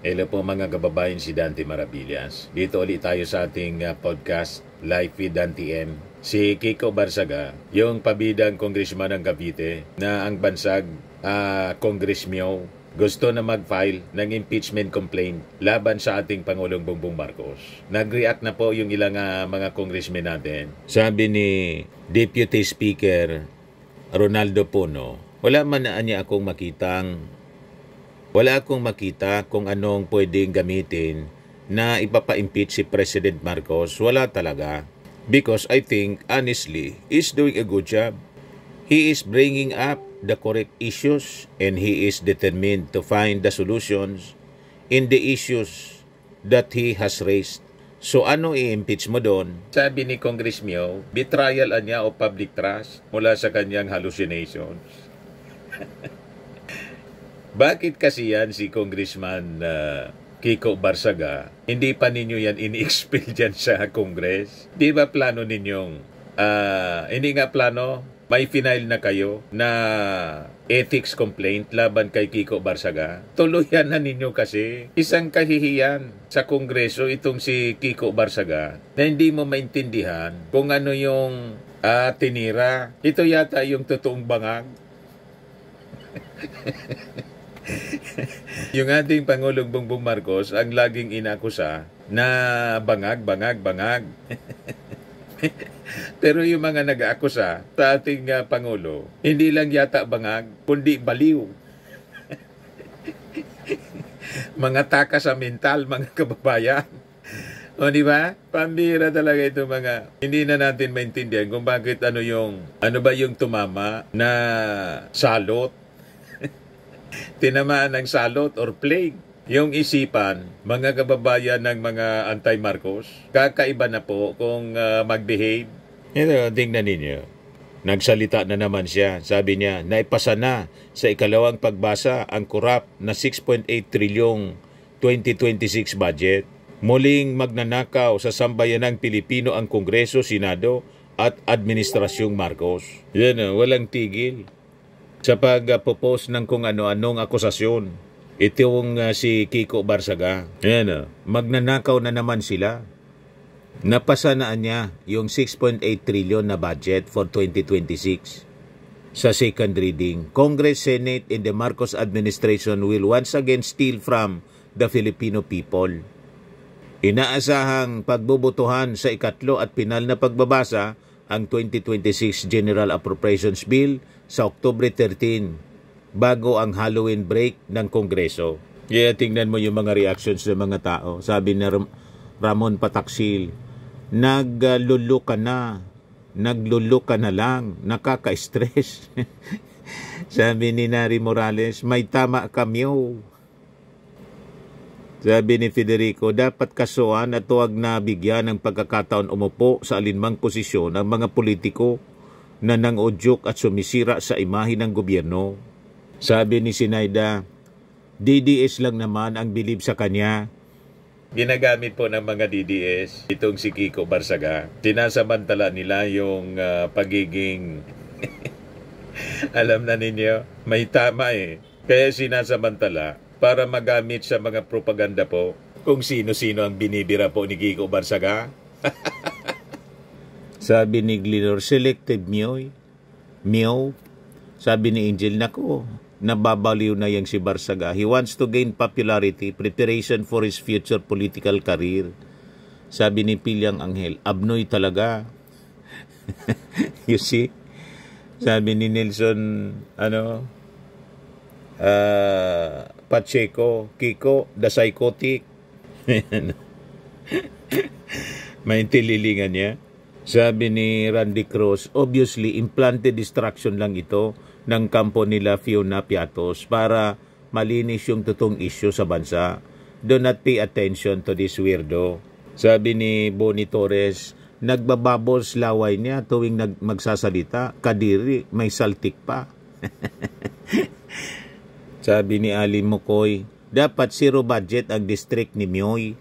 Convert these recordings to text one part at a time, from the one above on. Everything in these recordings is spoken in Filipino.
Hello po mga kababayan, si Dante Maravillas. Dito ulit tayo sa ating podcast, Live with Dante M. Si Kiko Barsaga, yung pabidang congressman ng Cavite na ang bansag Congress Mio, gusto na mag-file ng impeachment complaint laban sa ating Pangulong Bongbong Marcos. Nag-react na po yung ilang mga congressmen natin. Sabi ni Deputy Speaker Ronaldo Puno, wala akong makita kung anong pwedeng gamitin na ipapa-impeach si President Marcos. Wala talaga. Because I think, honestly, he's doing a good job. He is bringing up the correct issues and he is determined to find the solutions in the issues that he has raised. So ano i-impeach mo doon? Sabi ni Congress Mio, betrayal niya o public trust mula sa kanyang hallucinations. Bakit kasi yan si Congressman Kiko Barsaga, hindi pa ninyo yan ini-expel dyan sa Congress? Di ba plano ninyong, hindi nga plano, may final na kayo na ethics complaint laban kay Kiko Barsaga? Tuluyan na ninyo kasi. Isang kahihiyan sa Kongreso itong si Kiko Barsaga na hindi mo maintindihan kung ano yung tinira. Ito yata yung totoong bangag. Yung ating Pangulong Bongbong Marcos ang laging inakusa na bangag. Pero yung mga nag-aakusa sa ating Pangulo, hindi lang yata bangag, kundi baliw. Mga taka sa mental, mga kababayan. O di ba? Pambira talaga ito mga. Hindi na natin maintindihan kung bakit ano ba yung tumama na salot. Tinamaan ng salot or plague yung isipan, mga kababayan ng mga anti-Marcos. Kakaiba na po kung mag-behave. Ito, tingnan ninyo. Nagsalita na naman siya. Sabi niya, naipasa na sa ikalawang pagbasa ang kurap na 6.8 trilyong 2026 budget. Muling magnanakaw sa sambayanang Pilipino ang Kongreso, Senado at Administrasyong Marcos. Yan, walang tigil sa pag-propose ng kung ano-anong akusasyon. Itong si Kiko Barsaga. Ayan, magnanakaw na naman sila. Napasanaan niya yung 6.8 trillion na budget for 2026 sa second reading. Congress, Senate, and the Marcos administration will once again steal from the Filipino people. Inaasahang pagbubutuhan sa ikatlo at pinal na pagbabasa ang 2026 General Appropriations Bill sa Oktubre 13 bago ang Halloween break ng Kongreso. Kaya tingnan mo yung mga reactions ng mga tao. Sabi ni Ramon Pataksil, naglulu ka na lang, nakaka-stress. Sabi ni Nari Morales, may tama kamyo. Sabi ni Federico, dapat kasuhan at huwag na bigyan ng pagkakataon umupo sa alinmang posisyon ng mga politiko na nang-udyok at sumisira sa imahe ng gobyerno. Sabi ni Sinaida, DDS lang naman ang bilib sa kanya. Ginagamit po ng mga DDS itong si Kiko Barsaga. Sinasamantala nila yung pagiging alam na ninyo, may tama Kaya sinasamantala para magamit sa mga propaganda po kung sino-sino ang binibira po ni Kiko Barsaga. Sabi ni Glenor, selective Mio. Sabi ni Angel, nako, nababaliw na yang si Barsaga. He wants to gain popularity, preparation for his future political career. Sabi ni Pilyang Anghel, abnoy talaga. You see? Sabi ni Nelson, Pacheco, Kiko, the psychotic. May tililingan niya. Sabi ni Randy Cruz, obviously, implanted distraction lang ito ng kampo nila Fiona Piatos para malinis yung totoong issue sa bansa. Do not pay attention to this weirdo. Sabi ni Bonnie Torres, nagbababos laway niya tuwing magsasalita. Kadiri, may saltik pa. Sabi ni Ali Mukoy, dapat zero budget ang district ni Mio.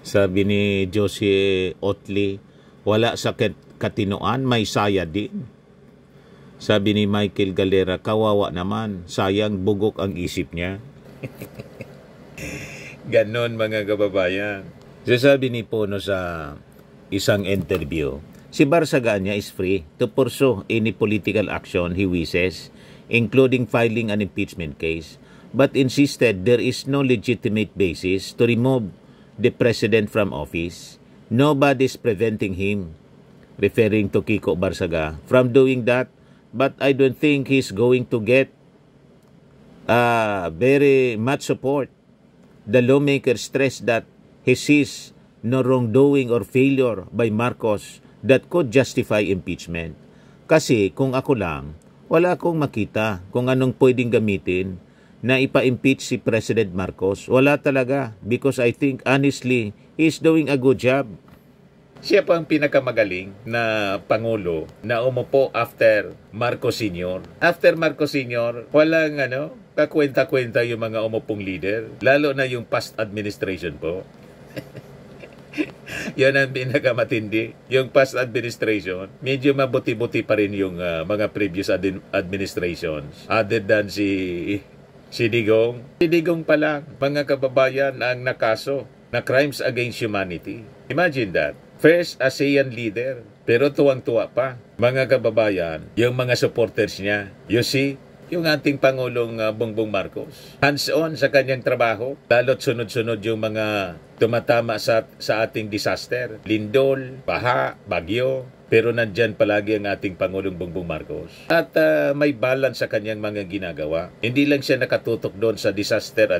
Sabi ni Josie Otley, wala sa katinoan, may saya din. Sabi ni Michael Galera, kawawa naman, sayang bugok ang isip niya. Ganon mga kababayan. So sabi ni Pono sa isang interview, si Barsaganya is free to pursue any political action he wishes, including filing an impeachment case, but insisted there is no legitimate basis to remove the president from office. Nobody is preventing him, referring to Kiko Barsaga, from doing that, but I don't think he's going to get very much support. The lawmaker stressed that he sees no wrongdoing or failure by Marcos that could justify impeachment. Kasi kung ako lang, wala akong makita kung anong pwedeng gamitin na ipa-impeach si President Marcos. Wala talaga, because I think honestly, he's doing a good job. Siya pa ang pinakamagaling na Pangulo na umupo after Marcos Sr. After Marcos Sr., walang kakwenta-kwenta yung mga umupong leader. Lalo na yung past administration po. Yan ang pinakamatindi. Yung past administration, medyo mabuti-buti pa rin yung mga previous administrations. Other than si Digong. Si Digong pa lang, mga kababayan ang nakaso na crimes against humanity. Imagine that. First ASEAN leader, pero tuwang-tuwa pa. Mga kababayan, yung mga supporters niya. You see, yung ating Pangulong Bongbong Marcos, hands-on sa kanyang trabaho, lalo't sunod-sunod yung mga tumatama sa ating disaster. Lindol, baha, bagyo, pero nandyan palagi ang ating Pangulong Bongbong Marcos. At may balance sa kanyang mga ginagawa. Hindi lang siya nakatutok doon sa disaster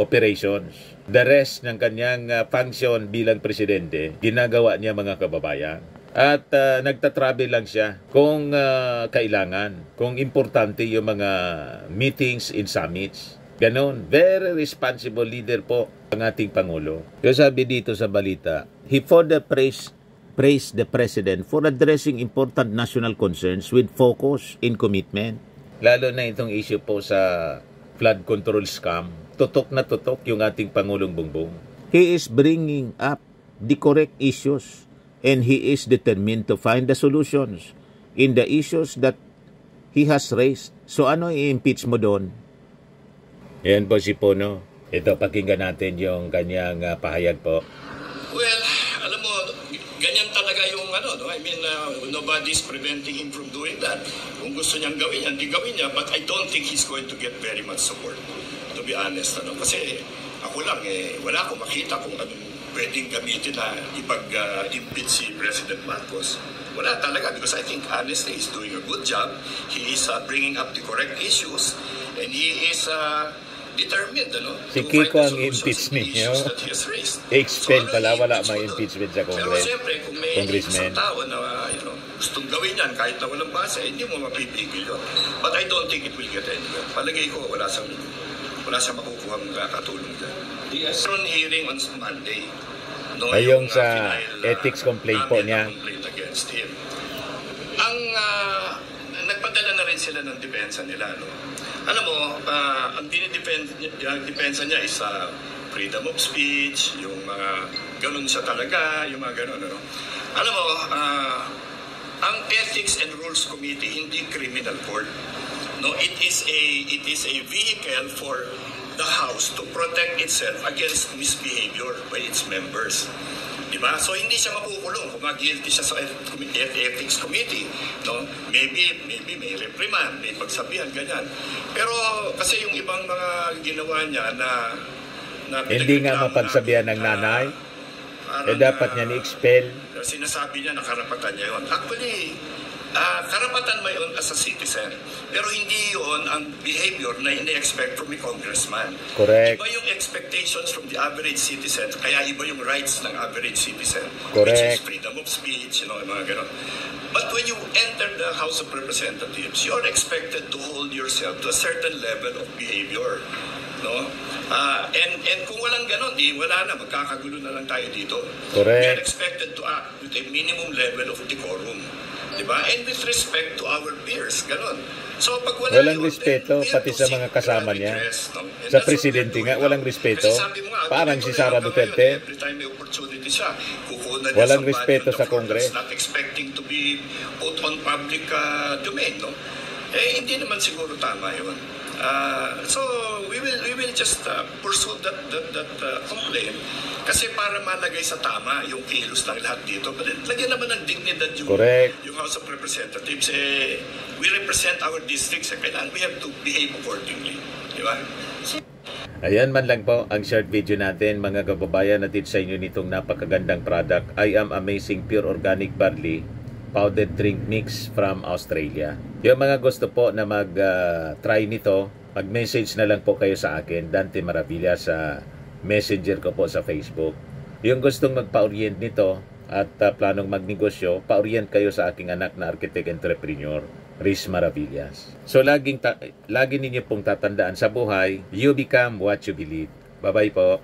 operations. The rest ng kanyang function bilang presidente, ginagawa niya mga kababayan. At nagtatravel lang siya kung kailangan, kung importante yung mga meetings and summits. Ganon, very responsible leader po ang ating Pangulo. Yung sabi dito sa balita, he further praised the President for addressing important national concerns with focus and commitment. Lalo na itong issue po sa flood control scam. Tutok na tutok yung ating Pangulong Bongbong. He is bringing up the correct issues and he is determined to find the solutions in the issues that he has raised. So ano i-impeach mo doon? Yan po si Pono. Ito, pakinggan natin yung kanyang pahayag po. Well, alam mo, ganyan talaga yung nobody's preventing him from doing that. Kung gusto niyang gawin yan, di gawin niya, but I don't think he's going to get very much support, to be honest. Kasi ako lang, wala akong makita kung anong pwedeng gamitin na ipag-impeach si President Marcos. Wala talaga, because I think honestly he's doing a good job. He is bringing up the correct issues, and he is determined si Kiko ang impeachment niyo. Expel pala, wala may impeachment sa Congress. Pero siyempre, kung may isang tao na gustong gawin yan kahit na walang base, hindi mo mapipigil yun. But I don't think it will get anywhere. Palagay ko, wala siyang makukuha ng katulong dyan. Yes. On hearing on Monday. Yung sa ethics complaint po niya. Against him. Nagpadala na rin sila ng depensa nila. Alam mo, ang depensa niya is freedom of speech, yung mga ganun siya talaga, yung mga ganun. Alam mo, ang Ethics and Rules Committee hindi criminal court. No, it is a vehicle for the House to protect itself against misbehavior by its members. Diba? So hindi siya makukulong kung guilty siya sa Ethics Committee. No? Maybe may reprimand, may pagsabihan, ganyan. Pero kasi yung ibang mga ginawa niya na hindi nga mapagsabihan ng nanay, dapat niya ni-expel. Sinasabi niya na karapatan niya yun. Actually, karapatan mo yun as a citizen. Pero hindi yun ang behavior na ini-expect from a congressman. Correct. Iba yung expectations from the average citizen, kaya iba yung rights ng average citizen. Correct. Which is freedom of speech, mga ganon. But when you enter the House of Representatives, you're expected to hold yourself to a certain level of behavior. No? And kung walang ganon, wala na, magkakagulo na lang tayo dito. Correct. We are expected to act with a minimum level of decorum. Diba? And with respect to our peers, ganon. So pag walang respeto, pati sa mga kasama niya. Sa presidente nga, walang respeto. Parang si Sara Duterte. Every time may opportunity siya, kukunan niya walang respeto sa Congress. Not expecting to be put on public domain. No? Hindi naman siguro tama yun. So we will just pursue that complaint kasi para malagay sa tama yung kilos ng lahat dito. Lagyan naman ng dignidad yung House of Representatives. We represent our districts. Kailangan we have to behave accordingly. Di ba? Ayan man lang po ang short video natin mga kababayan natin sa inyo nitong napakagandang product. I Am Amazing Pure Organic Barley Powdered Drink Mix from Australia. Yung mga gusto po na mag-try nito, mag-message na lang po kayo sa akin, Dante Maravilla, sa messenger ko po sa Facebook. Yung gustong magpa-orient nito at planong magnegosyo, pa-orient kayo sa aking anak na architect entrepreneur, Riz Maravillas. So lagi ninyo pong tatandaan sa buhay, you become what you believe. Bye-bye po.